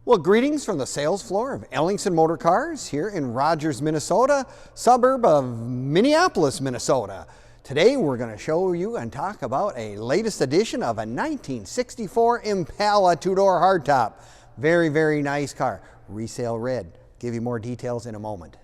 Well, greetings from the sales floor of Ellingson Motorcars here in Rogers, Minnesota, suburb of Minneapolis, Minnesota. Today we're going to show you and talk about a latest edition of a 1964 Impala two-door hardtop. Very, very nice car. Resale red. Give you more details in a moment.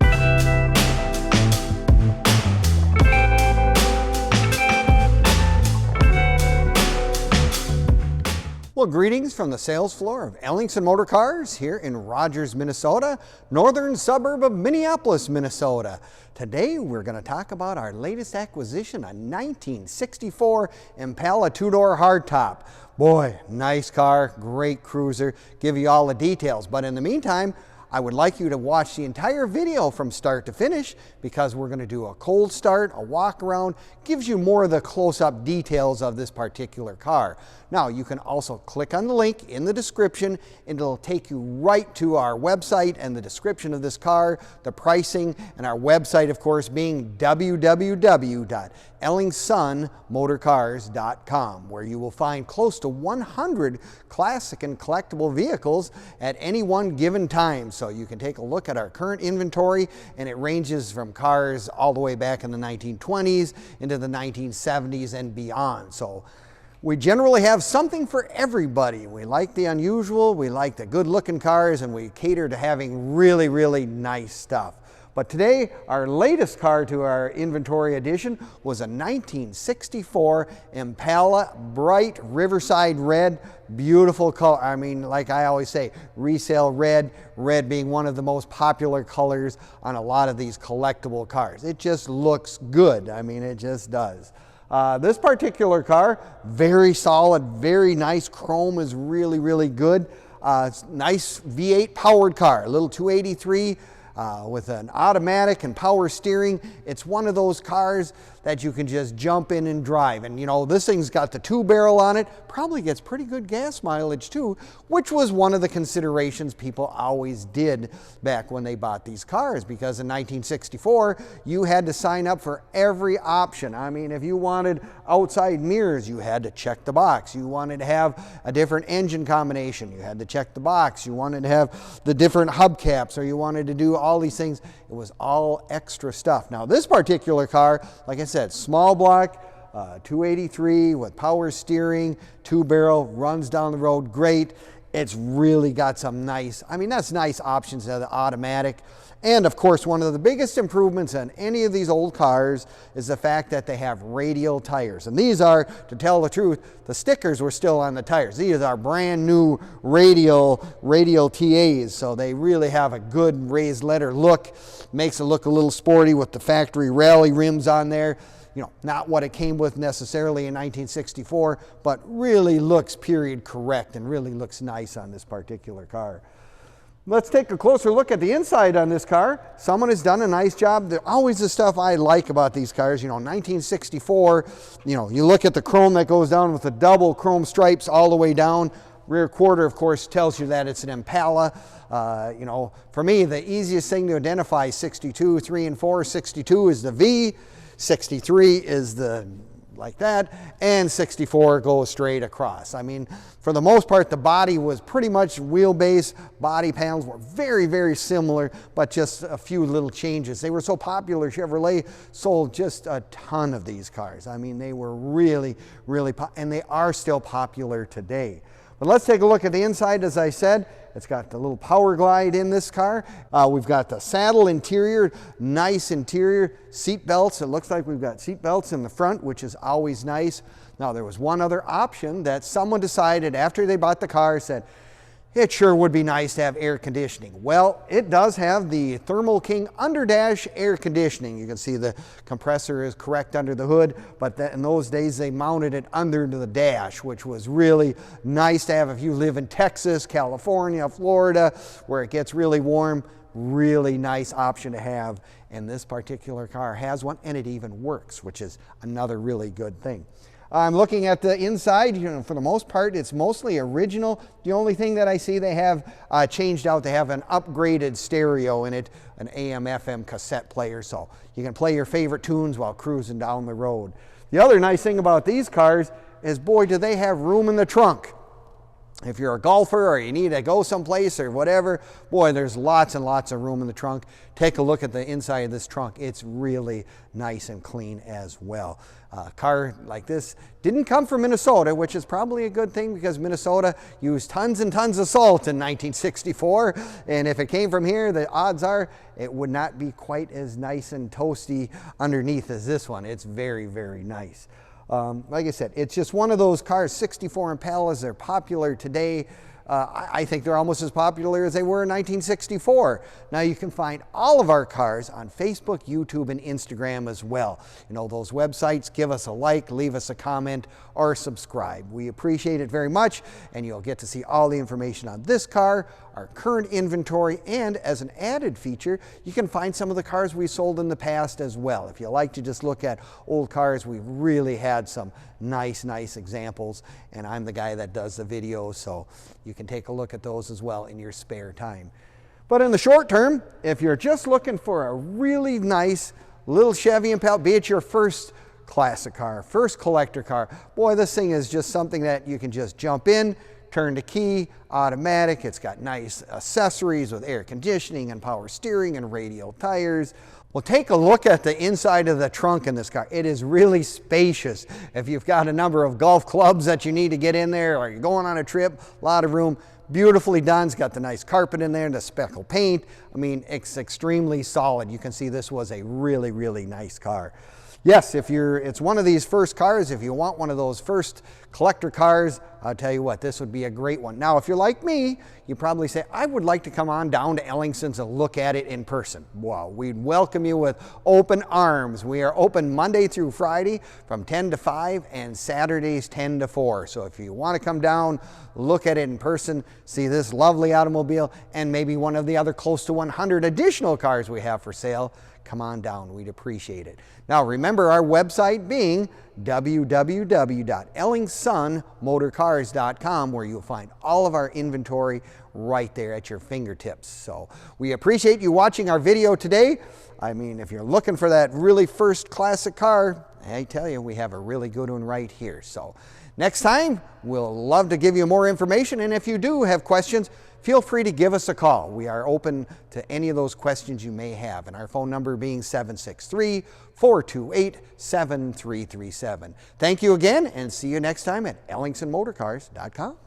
Well, greetings from the sales floor of Ellingson Motorcars here in Rogers, Minnesota, northern suburb of Minneapolis, Minnesota. Today we're going to talk about our latest acquisition, a 1964 Impala two-door hardtop. Boy, nice car, great cruiser. Give you all the details, but in the meantime, I would like you to watch the entire video from start to finish because we're going to do a cold start, a walk around, gives you more of the close-up details of this particular car. Now, you can also click on the link in the description and it'll take you right to our website and the description of this car, the pricing, and our website, of course, being www.ellingsonmotorcars.com, where you will find close to 100 classic and collectible vehicles at any one given time. So you can take a look at our current inventory, and it ranges from cars all the way back in the 1920s into the 1970s and beyond. So we generally have something for everybody. We like the unusual, we like the good looking cars, and we cater to having really, really nice stuff. But today, our latest car to our inventory addition was a 1964 Impala, bright Riverside red, beautiful color. I mean, like I always say, resale red, red being one of the most popular colors on a lot of these collectible cars. It just looks good. I mean, it just does. This particular car, very solid, very nice. Chrome is really, really good. It's nice V8 powered car, a little 283 with an automatic and power steering. It's one of those cars that you can just jump in and drive. And you know, this thing's got the 2-barrel on it, probably gets pretty good gas mileage too, which was one of the considerations people always did back when they bought these cars, because in 1964, you had to sign up for every option. I mean, if you wanted outside mirrors, you had to check the box. You wanted to have a different engine combination, you had to check the box. You wanted to have the different hubcaps, or you wanted to do all these things. It was all extra stuff. Now, this particular car, like I said, small block, 283 with power steering, 2-barrel, runs down the road great. It's really got some nice, I mean, that's nice options to the automatic. And of course, one of the biggest improvements on any of these old cars is the fact that they have radial tires. And these are, to tell the truth, the stickers were still on the tires. These are brand new radial TAs, so they really have a good raised letter look. Makes it look a little sporty with the factory rally rims on there. You know, not what it came with necessarily in 1964, but really looks period correct and really looks nice on this particular car. Let's take a closer look at the inside on this car. Someone has done a nice job. They're always the stuff I like about these cars. You know, 1964, you know, you look at the chrome that goes down with the double chrome stripes all the way down. Rear quarter, of course, tells you that it's an Impala. You know, for me, the easiest thing to identify 62, 3 and 4. 62 is the V, 63 is the like that, and 64 goes straight across. I mean, for the most part, the body was pretty much wheelbase. Body panels were very, very similar, but just a few little changes. They were so popular, Chevrolet sold just a ton of these cars. I mean, they were really, really and they are still popular today. But let's take a look at the inside. As I said, it's got the little power glide in this car. We've got the saddle interior, nice interior, seat belts. It looks like we've got seat belts in the front, which is always nice. Now, there was one other option that someone decided after they bought the car, said, it sure would be nice to have air conditioning. Well, it does have the Thermal King underdash air conditioning. You can see the compressor is correct under the hood, but in those days they mounted it under the dash, which was really nice to have if you live in Texas, California, Florida, where it gets really warm. Really nice option to have, and this particular car has one, and it even works, which is another really good thing. I'm looking at the inside. You know, for the most part, it's mostly original. The only thing that I see they have changed out, they have an upgraded stereo in it, an AM/FM cassette player, so you can play your favorite tunes while cruising down the road. The other nice thing about these cars is, boy, do they have room in the trunk. If you're a golfer or you need to go someplace or whatever, boy, there's lots and lots of room in the trunk. Take a look at the inside of this trunk. It's really nice and clean as well. A car like this didn't come from Minnesota, which is probably a good thing because Minnesota used tons and tons of salt in 1964. And if it came from here, the odds are it would not be quite as nice and toasty underneath as this one. It's very, very nice. Like I said, it's just one of those cars. 64 Impalas, they're popular today. I think they're almost as popular as they were in 1964. Now you can find all of our cars on Facebook, YouTube, and Instagram as well. You know, those websites, give us a like, leave us a comment, or subscribe. We appreciate it very much, and you'll get to see all the information on this car, our current inventory, and as an added feature, you can find some of the cars we sold in the past as well. If you like to just look at old cars, we've really had some nice examples, and I'm the guy that does the videos, so you can take a look at those as well in your spare time. But in the short term, if you're just looking for a really nice little Chevy Impala, be it your first classic car, first collector car, boy, this thing is just something that you can just jump in, turn the key, automatic. It's got nice accessories with air conditioning and power steering and radial tires. Well, take a look at the inside of the trunk in this car. It is really spacious. If you've got a number of golf clubs that you need to get in there, or you're going on a trip, a lot of room, beautifully done. It's got the nice carpet in there, the speckle paint. I mean, it's extremely solid. You can see this was a really nice car. Yes, it's one of these first cars. If you want one of those first collector cars, I'll tell you what, this would be a great one. Now, if you're like me, you probably say, I would like to come on down to Ellingson's and look at it in person. Well, we'd welcome you with open arms. We are open Monday through Friday from 10 to 5 and Saturdays 10 to 4. So if you want to come down, look at it in person, see this lovely automobile and maybe one of the other close to 100 additional cars we have for sale, come on down. We'd appreciate it. Now, remember our website being www.ellingsonmotorcars.com, where you'll find all of our inventory right there at your fingertips. So we appreciate you watching our video today. I mean, if you're looking for that really first classic car, I tell you, we have a really good one right here. So next time, we'll love to give you more information. And if you do have questions, feel free to give us a call. We are open to any of those questions you may have, and our phone number being 763-428-7337. Thank you again, and see you next time at EllingsonMotorcars.com.